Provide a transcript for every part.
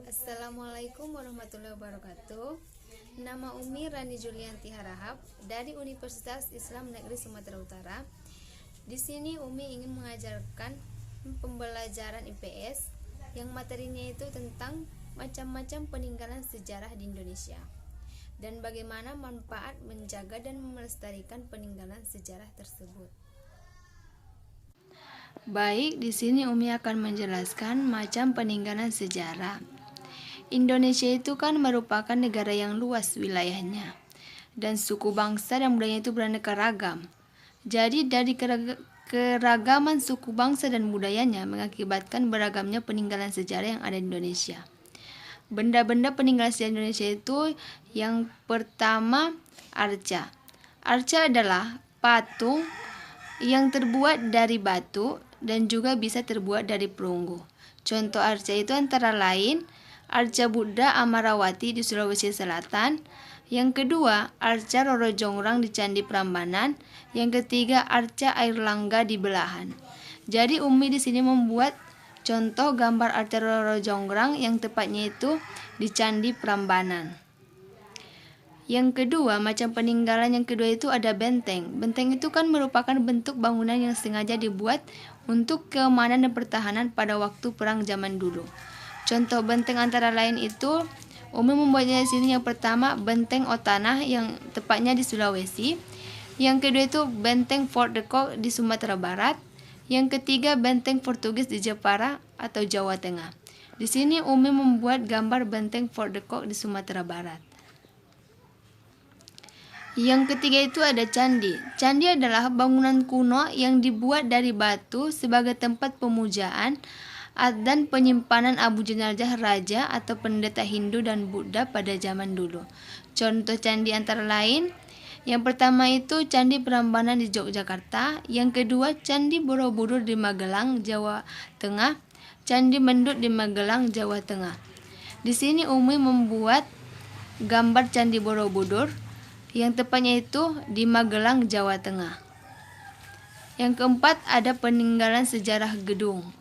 Assalamualaikum warahmatullahi wabarakatuh. Nama Umi Rani Julianti Harahap dari Universitas Islam Negeri Sumatera Utara. Di sini Umi ingin mengajarkan pembelajaran IPS yang materinya itu tentang macam-macam peninggalan sejarah di Indonesia dan bagaimana manfaat menjaga dan melestarikan peninggalan sejarah tersebut. Baik, di sini Umi akan menjelaskan macam peninggalan sejarah. Indonesia itu kan merupakan negara yang luas wilayahnya dan suku bangsa dan budaya itu beraneka ragam. Jadi dari keragaman suku bangsa dan budayanya mengakibatkan beragamnya peninggalan sejarah yang ada di Indonesia. Benda-benda peninggalan sejarah Indonesia itu yang pertama arca. Arca adalah patung yang terbuat dari batu dan juga bisa terbuat dari perunggu. Contoh arca itu antara lain Arca Buddha Amarawati di Sulawesi Selatan. Yang kedua, Arca Roro Jonggrang di Candi Prambanan. Yang ketiga, Arca Air Langga di Belahan. Jadi Umi di sini membuat contoh gambar Arca Roro Jonggrang yang tepatnya itu di Candi Prambanan. Yang kedua, macam peninggalan yang kedua itu ada benteng. Benteng itu kan merupakan bentuk bangunan yang sengaja dibuat untuk keamanan dan pertahanan pada waktu perang zaman dulu. Contoh benteng antara lain itu Umi membuatnya di sini. Yang pertama benteng Otanah yang tepatnya di Sulawesi. Yang kedua itu benteng Fort de Kock di Sumatera Barat. Yang ketiga benteng Portugis di Jepara atau Jawa Tengah. Di sini Umi membuat gambar benteng Fort de Kock di Sumatera Barat. Yang ketiga itu ada candi. Candi adalah bangunan kuno yang dibuat dari batu sebagai tempat pemujaan dan penyimpanan abu jenazah raja atau pendeta Hindu dan Buddha pada zaman dulu. Contoh candi antara lain, yang pertama itu Candi Prambanan di Yogyakarta, yang kedua Candi Borobudur di Magelang, Jawa Tengah, Candi Mendut di Magelang, Jawa Tengah. Di sini Umi membuat gambar Candi Borobudur yang tepatnya itu di Magelang, Jawa Tengah. Yang keempat ada peninggalan sejarah gedung.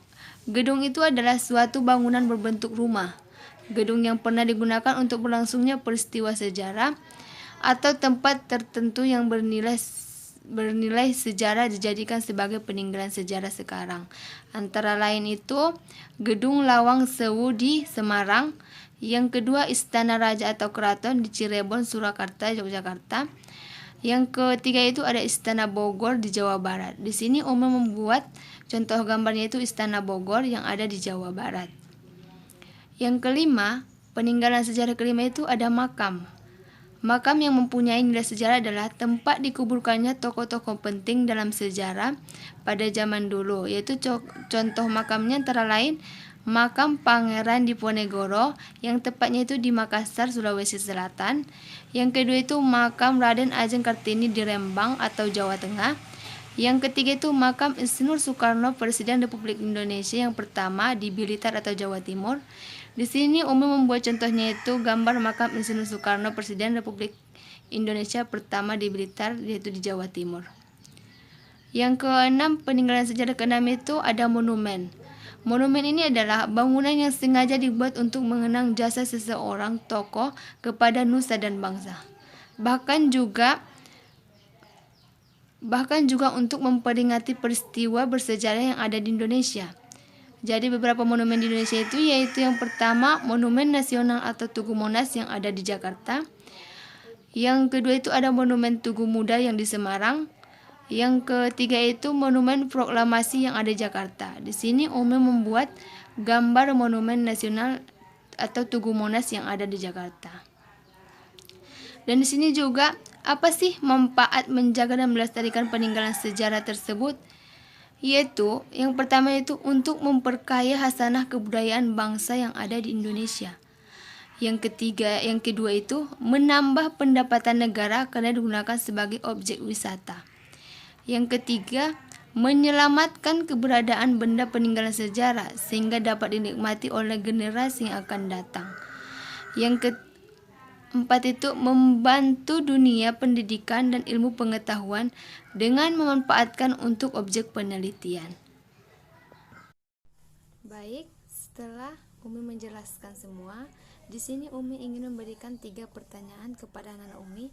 Gedung itu adalah suatu bangunan berbentuk rumah. Gedung yang pernah digunakan untuk berlangsungnya peristiwa sejarah atau tempat tertentu yang bernilai sejarah dijadikan sebagai peninggalan sejarah sekarang. Antara lain itu Gedung Lawang Sewu di Semarang. Yang kedua Istana Raja atau Keraton di Cirebon, Surakarta, Yogyakarta. Yang ketiga itu ada Istana Bogor di Jawa Barat. Di sini Umi membuat contoh gambarnya itu Istana Bogor yang ada di Jawa Barat. Yang kelima, peninggalan sejarah kelima itu ada makam. Makam yang mempunyai nilai sejarah adalah tempat dikuburkannya tokoh-tokoh penting dalam sejarah pada zaman dulu, yaitu contoh makamnya antara lain Makam Pangeran Diponegoro yang tepatnya itu di Makassar, Sulawesi Selatan. Yang kedua itu Makam Raden Ajeng Kartini di Rembang atau Jawa Tengah. Yang ketiga itu Makam Insinyur Soekarno Presiden Republik Indonesia yang pertama di Blitar atau Jawa Timur. Di sini Umi membuat contohnya itu gambar Makam Insinyur Soekarno Presiden Republik Indonesia pertama di Blitar, yaitu di Jawa Timur. Yang keenam, peninggalan sejarah keenam itu ada monumen. Monumen ini adalah bangunan yang sengaja dibuat untuk mengenang jasa seseorang tokoh kepada nusa dan bangsa. Bahkan juga untuk memperingati peristiwa bersejarah yang ada di Indonesia. Jadi beberapa monumen di Indonesia itu yaitu yang pertama Monumen Nasional atau Tugu Monas yang ada di Jakarta. Yang kedua itu ada Monumen Tugu Muda yang di Semarang. Yang ketiga itu Monumen Proklamasi yang ada di Jakarta. Di sini Umi membuat gambar Monumen Nasional atau Tugu Monas yang ada di Jakarta. Dan di sini juga apa sih manfaat menjaga dan melestarikan peninggalan sejarah tersebut? Yaitu yang pertama itu untuk memperkaya hasanah kebudayaan bangsa yang ada di Indonesia. Yang kedua itu menambah pendapatan negara karena digunakan sebagai objek wisata. Yang ketiga, menyelamatkan keberadaan benda peninggalan sejarah sehingga dapat dinikmati oleh generasi yang akan datang. Yang keempat itu membantu dunia pendidikan dan ilmu pengetahuan dengan memanfaatkan untuk objek penelitian. Baik, setelah Umi menjelaskan semua. Di sini Umi ingin memberikan 3 pertanyaan kepada anak-anak Umi.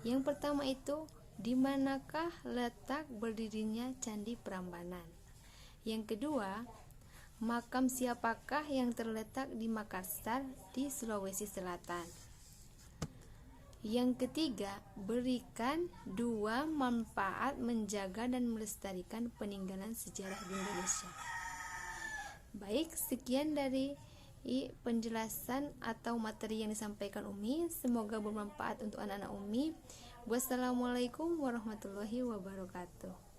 Yang pertama itu, di manakah letak berdirinya Candi Prambanan? Yang kedua, makam siapakah yang terletak di Makassar di Sulawesi Selatan? Yang ketiga, berikan 2 manfaat menjaga dan melestarikan peninggalan sejarah di Indonesia. Baik, sekian dari penjelasan atau materi yang disampaikan Umi. Semoga bermanfaat untuk anak-anak Umi. Wassalamualaikum warahmatullahi wabarakatuh.